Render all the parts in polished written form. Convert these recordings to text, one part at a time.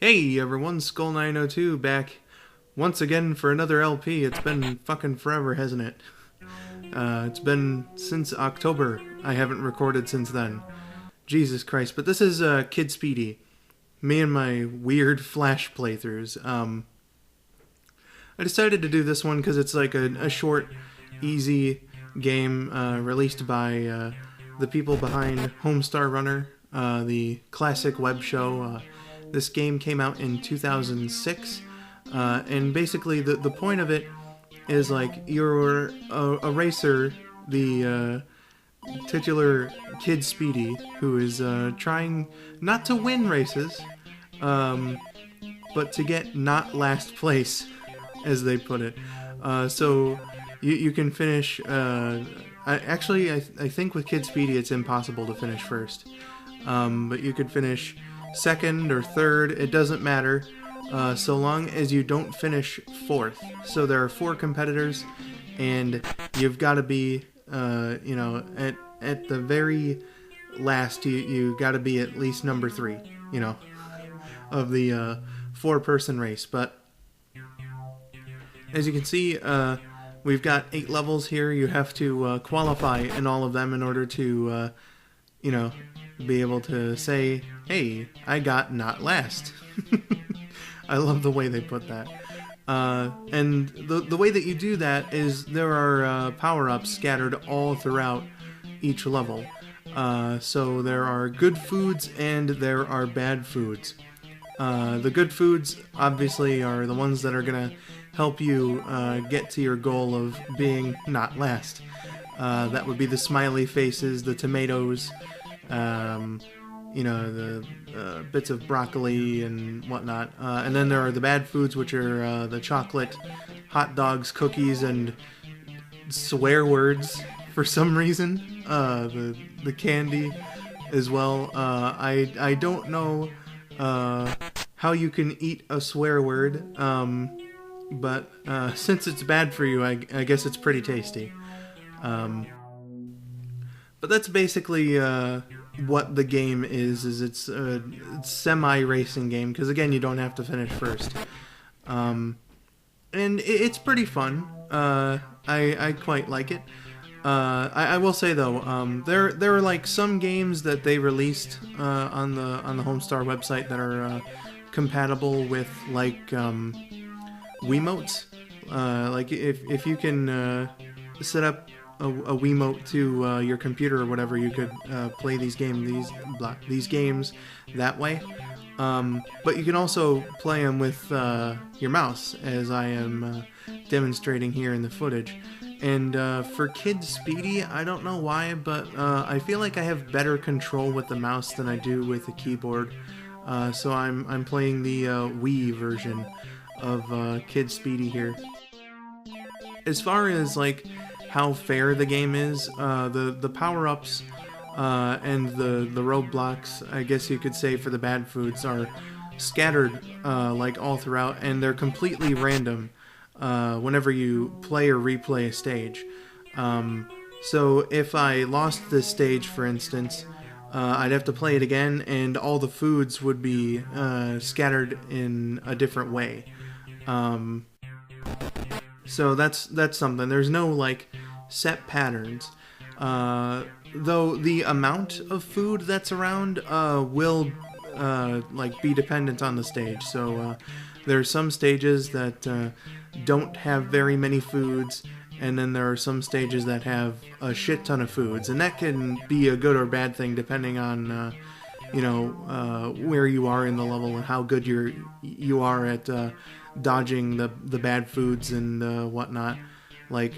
Hey everyone, Skull902 back once again for another LP. It's been fucking forever, hasn't it? It's been since October. I haven't recorded since then. Jesus Christ. But this is Kid Speedy. Me and my weird Flash playthroughs. I decided to do this one because it's like a short, easy game released by the people behind Homestar Runner, the classic web show. This game came out in 2006, and basically the point of it is like you're a racer, the titular Kid Speedy, who is trying not to win races, but to get not last place, as they put it. So you can finish. I think with Kid Speedy it's impossible to finish first, but you could finish second or third. It doesn't matter, so long as you don't finish fourth. So there are 4 competitors, and you've got to be, at the very last, you got to be at least number 3, of the 4-person race. But as you can see, we've got 8 levels here. You have to qualify in all of them in order to, be able to say, hey, I got not last. I love the way they put that. And the way that you do that is there are power-ups scattered all throughout each level. So there are good foods and there are bad foods. The good foods, obviously, are the ones that are going to help you get to your goal of being not last. That would be the smiley faces, the tomatoes, the bits of broccoli and whatnot. And then there are the bad foods, which are the chocolate, hot dogs, cookies, and swear words for some reason. The candy as well. I don't know how you can eat a swear word, but since it's bad for you, I guess it's pretty tasty. But that's basically what the game is it's a semi-racing game, because again, you don't have to finish first. And it's pretty fun. I quite like it. I will say though, there are like some games that they released on the Homestar website that are compatible with like Wiimotes. Like if you can set up a Wiimote to your computer or whatever, you could play these games that way. But you can also play them with your mouse, as I am demonstrating here in the footage. And for Kid Speedy, I don't know why, but I feel like I have better control with the mouse than I do with the keyboard. So I'm playing the Wii version of Kid Speedy here. As far as like how fair the game is, the power-ups and the roadblocks, I guess you could say, for the bad foods are scattered like all throughout, and they're completely random whenever you play or replay a stage. So if I lost this stage, for instance, I'd have to play it again, and all the foods would be scattered in a different way. So that's something. There's no like set patterns. Though the amount of food that's around will like be dependent on the stage. So there are some stages that don't have very many foods, and then there are some stages that have a shit ton of foods, and that can be a good or bad thing depending on where you are in the level and how good you are at dodging the bad foods and whatnot. Like,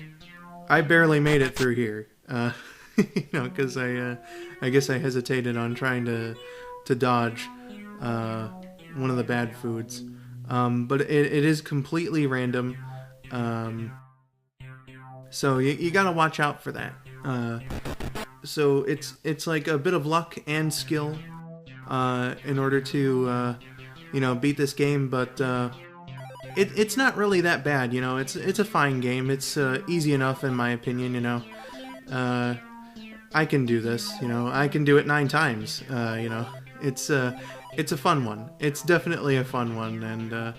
I barely made it through here, because I guess I hesitated on trying to dodge one of the bad foods. But it is completely random, so you gotta watch out for that. So it's like a bit of luck and skill in order to beat this game, but it's not really that bad. It's a fine game. It's easy enough in my opinion. I can do this. I can do it 9 times. It's it's a fun one. It's definitely a fun one, and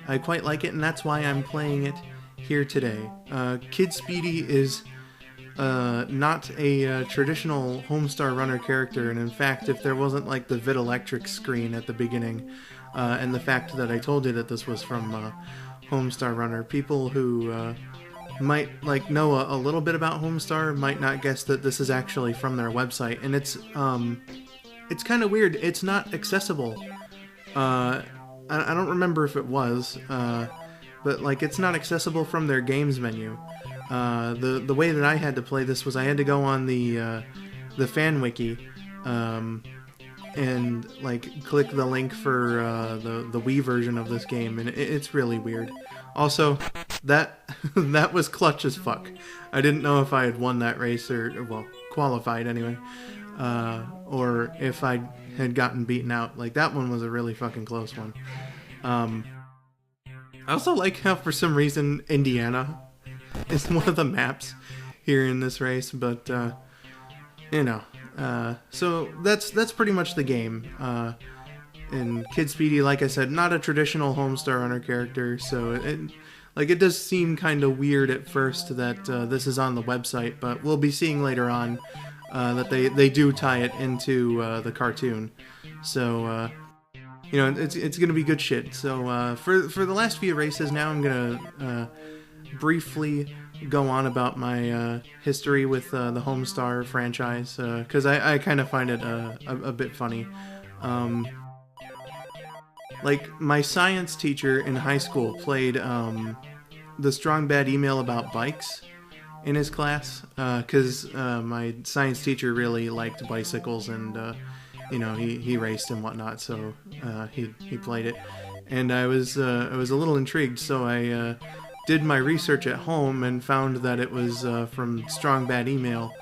I quite like it, and that's why I'm playing it here today. Kid Speedy is not a traditional Homestar Runner character, and in fact, if there wasn't like the Vid Electric screen at the beginning, and the fact that I told you that this was from Homestar Runner, people who might like know a little bit about Homestar might not guess that this is actually from their website, and it's kind of weird. It's not accessible. I don't remember if it was, but like it's not accessible from their games menu. The way that I had to play this was I had to go on the fan wiki, and like click the link for the Wii version of this game, and it's really weird. Also, that that was clutch as fuck. I didn't know if I had won that race or well, qualified anyway, or if I had gotten beaten out. Like that one was a really fucking close one. I also like how for some reason Indiana is one of the maps here in this race, but you know, so that's pretty much the game. And Kid Speedy, like I said, not a traditional Homestar Runner character, so it does seem kind of weird at first that this is on the website, but we'll be seeing later on that they do tie it into the cartoon. So you know, it's gonna be good shit. So for the last few races now, I'm gonna briefly go on about my history with the Homestar franchise, because I kind of find it a bit funny. Like, my science teacher in high school played the Strong Bad Email about bikes in his class, because my science teacher really liked bicycles, and you know, he raced and whatnot, so he played it. And I was a little intrigued, so I did my research at home and found that it was from Strong Bad Email,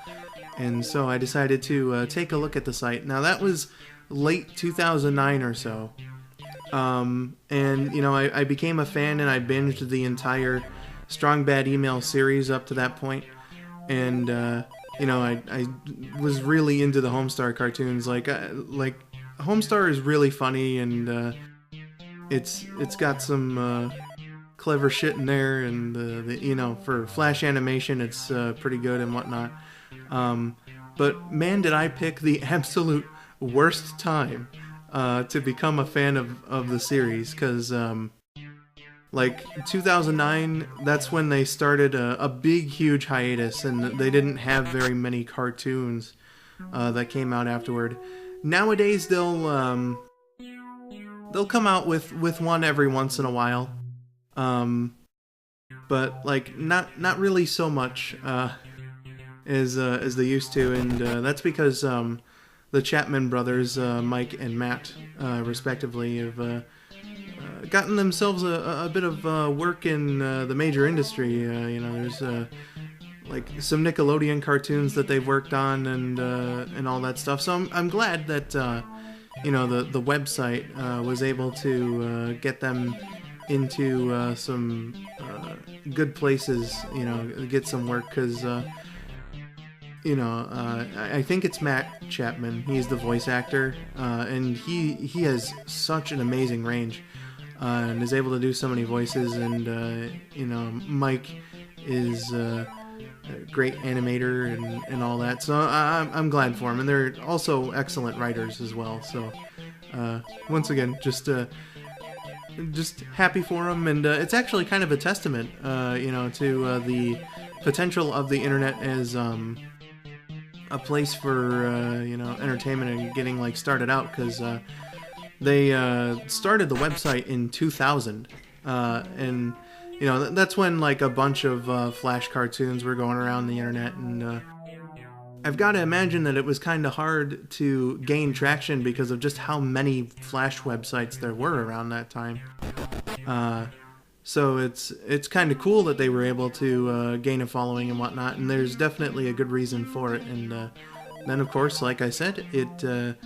and so I decided to take a look at the site. Now that was late 2009 or so, and you know, I became a fan and I binged the entire Strong Bad Email series up to that point, and you know, I was really into the Homestar cartoons. Like Homestar is really funny, and it's got some clever shit in there, and the you know, for Flash animation, it's pretty good and whatnot. But man, did I pick the absolute worst time to become a fan of the series, because like 2009, that's when they started a big, huge hiatus, and they didn't have very many cartoons that came out afterward. Nowadays, they'll come out with one every once in a while. But like not really so much as they used to, and that's because the Chapman brothers, Mike and Matt, respectively, have gotten themselves a bit of work in the major industry. You know, there's like some Nickelodeon cartoons that they've worked on, and all that stuff. So I'm glad that you know, the website was able to get them into some good places, you know, get some work, because you know, I think it's Matt Chapman. He's the voice actor, and he has such an amazing range, and is able to do so many voices. And you know, Mike is a great animator and all that. So I'm glad for him, and they're also excellent writers as well. So once again, just happy for them, and it's actually kind of a testament, you know, to the potential of the internet as a place for you know, entertainment and getting like started out, because they started the website in 2000, and you know, that's when like a bunch of Flash cartoons were going around the internet, and I've got to imagine that it was kind of hard to gain traction because of just how many Flash websites there were around that time. So it's kind of cool that they were able to gain a following and whatnot, and there's definitely a good reason for it. And then, of course, like I said, it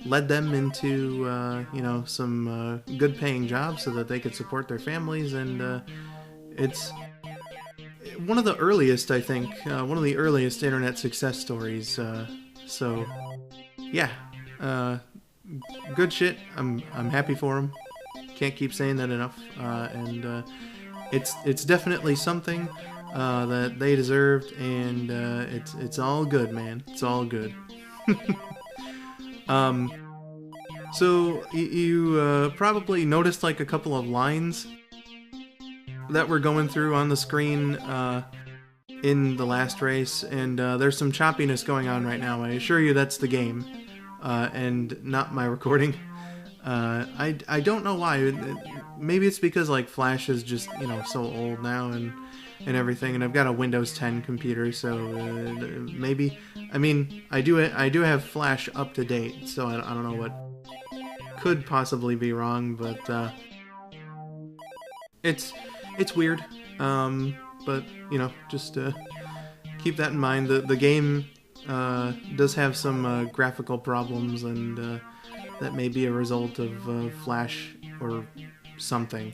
led them into you know, some good paying jobs so that they could support their families, and it's one of the earliest, I think, one of the earliest internet success stories. So yeah, good shit. I'm happy for him. Can't keep saying that enough. And it's definitely something that they deserved, and it's all good, man. It's all good. So you probably noticed like a couple of lines that were going through on the screen in the last race, and there's some choppiness going on right now. I assure you that's the game, and not my recording. I don't know why. Maybe it's because like Flash is just, you know, so old now and everything, and I've got a Windows 10 computer, so maybe. I mean, I do have Flash up to date, so I don't know what could possibly be wrong, but it's weird. But you know, just keep that in mind. The game does have some graphical problems, and that may be a result of Flash or something.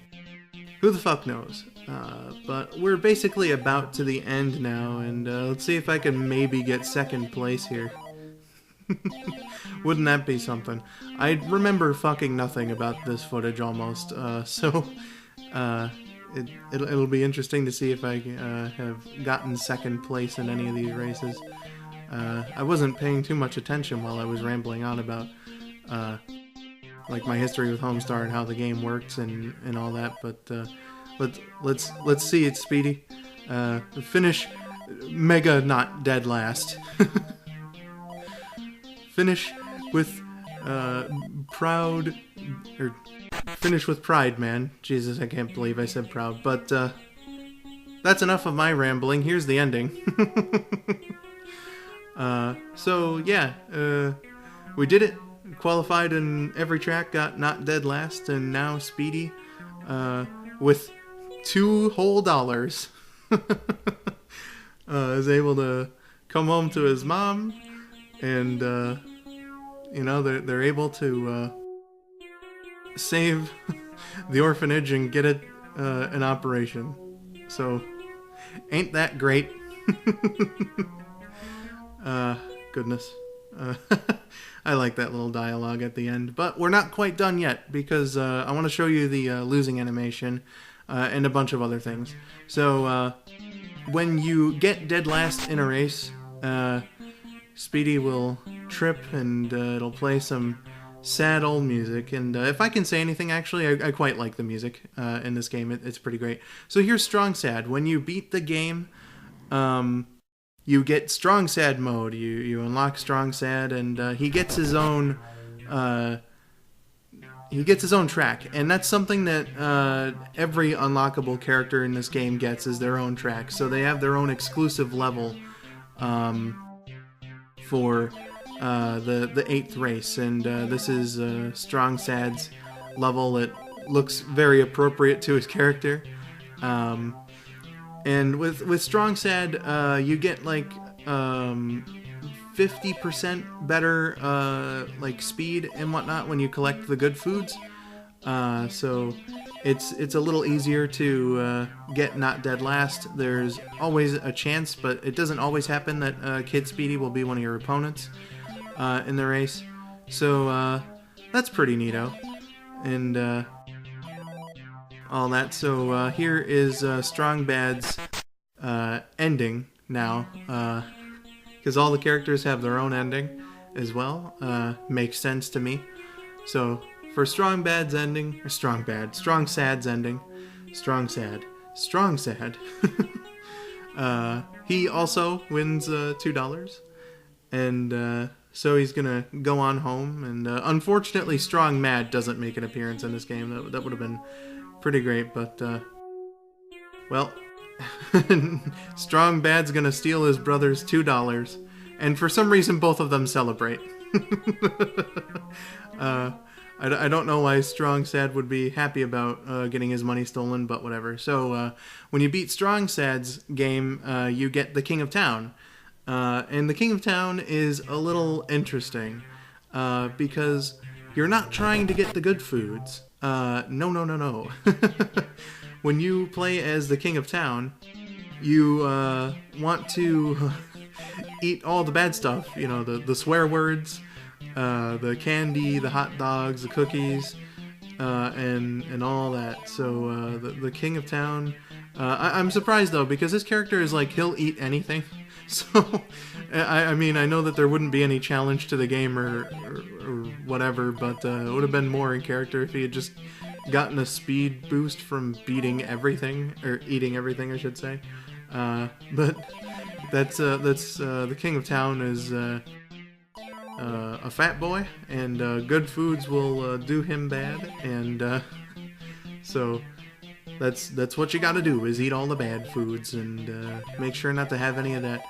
Who the fuck knows? But we're basically about to the end now, and let's see if I can maybe get second place here. Wouldn't that be something? I remember fucking nothing about this footage almost, so it'll be interesting to see if I have gotten second place in any of these races. I wasn't paying too much attention while I was rambling on about like my history with Homestar and how the game works and all that, but let's see it, Speedy. Finish mega not dead last. Finish with proud, or finish with pride, man. Jesus, I can't believe I said proud, but that's enough of my rambling. Here's the ending. So yeah, we did it. Qualified in every track, got not dead last, and now Speedy, with $2 whole, is able to come home to his mom, and you know, they're able to save the orphanage and get it an operation. So, ain't that great? Goodness. I like that little dialogue at the end. But we're not quite done yet, because I want to show you the losing animation and a bunch of other things. So, when you get dead last in a race, Speedy will trip, and it'll play some sad old music. And if I can say anything, actually, I quite like the music in this game. It's pretty great. So here's Strong Sad. When you beat the game, you get Strong Sad mode. You unlock Strong Sad, and he gets his own track, and that's something that every unlockable character in this game gets, is their own track. So they have their own exclusive level for the 8th race, and this is Strong Sad's level. It looks very appropriate to his character. And with Strong Sad, you get like 50% better like speed and whatnot when you collect the good foods. So it's a little easier to get not dead last. There's always a chance, but it doesn't always happen that Kid Speedy will be one of your opponents in the race. So that's pretty neato. And all that. So here is Strong Bad's ending now, because all the characters have their own ending as well. Makes sense to me. So for Strong Sad's ending, Strong Sad, he also wins $2, and so he's gonna go on home. And unfortunately, Strong Mad doesn't make an appearance in this game. That would have been pretty great, but well, Strong Bad's gonna steal his brother's $2, and for some reason both of them celebrate. I don't know why Strong Sad would be happy about getting his money stolen, but whatever. So when you beat Strong Sad's game, you get the King of Town, and the King of Town is a little interesting because you're not trying to get the good foods. No. When you play as the King of Town, you want to eat all the bad stuff, you know, the swear words, the candy, the hot dogs, the cookies, and all that. So the king of town. I'm surprised though, because this character is like, he'll eat anything. So I mean, I know that there wouldn't be any challenge to the game or whatever, but it would have been more in character if he had just gotten a speed boost from beating everything, or eating everything, I should say. But that's the king of town is a fat boy, and good foods will do him bad, and so that's what you gotta do, is eat all the bad foods, and make sure not to have any of that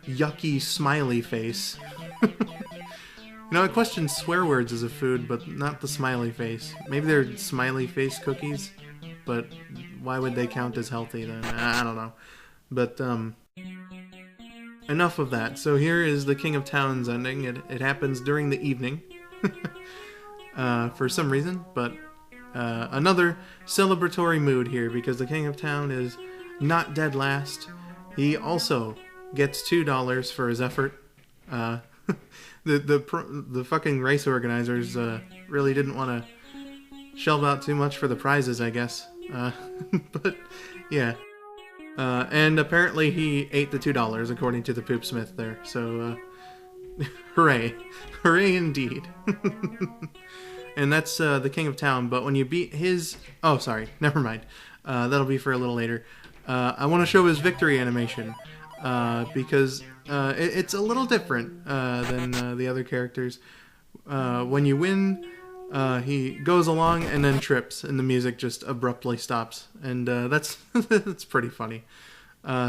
yucky smiley face. You know, I question swear words as a food, but not the smiley face. Maybe they're smiley face cookies, but why would they count as healthy then? I don't know. But, enough of that. So here is the King of Town's ending. It happens during the evening. For some reason, but another celebratory mood here, because the King of Town is not dead last. He also gets $2 for his effort. The fucking race organizers really didn't want to shell out too much for the prizes, I guess. But yeah, and apparently he ate the $2 according to the Poopsmith there. So hooray, hooray indeed. And that's the King of Town. But when you beat his, oh sorry, never mind. That'll be for a little later. I want to show his victory animation. Because it's a little different than the other characters. When you win, he goes along and then trips, and the music just abruptly stops, and that's that's pretty funny.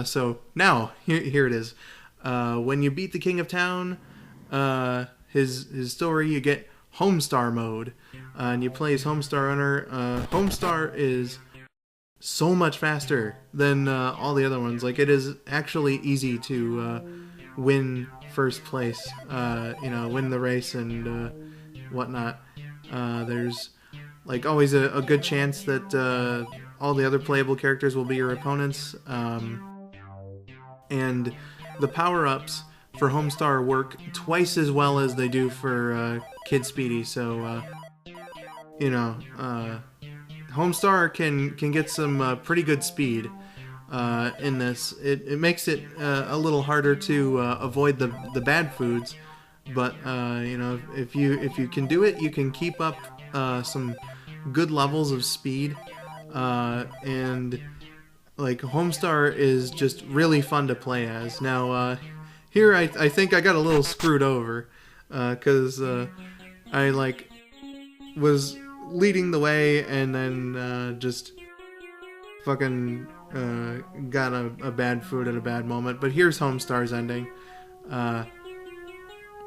So now here it is. When you beat the King of Town, his story, you get Homestar mode, and you play as Homestar Runner. Homestar is so much faster than all the other ones. Like, it is actually easy to win first place, win the race and whatnot. There's like always a good chance that all the other playable characters will be your opponents, and the power-ups for Homestar work twice as well as they do for Kid Speedy. So Homestar can get some pretty good speed in this. It makes it a little harder to avoid the bad foods, but if you can do it, you can keep up some good levels of speed, and like Homestar is just really fun to play as. Now here I think I got a little screwed over because I like was leading the way, and then just fucking got a bad food at a bad moment. But here's Homestar's ending.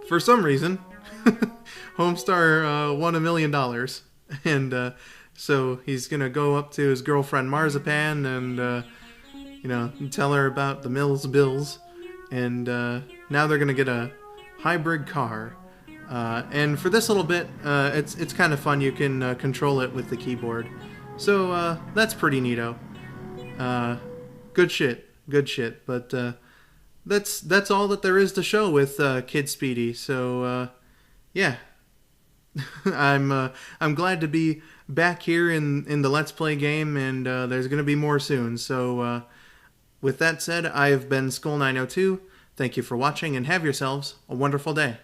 For some reason, Homestar won $1 million, and so he's gonna go up to his girlfriend Marzipan and tell her about the Mills bills, and now they're gonna get a hybrid car. And for this little bit, it's kind of fun. You can control it with the keyboard. So that's pretty neato. Good shit. But that's all that there is to show with Kid Speedy. So yeah, I'm glad to be back here in the Let's Play game, and there's gonna be more soon. So with that said, I have been Skull902. Thank you for watching, and have yourselves a wonderful day.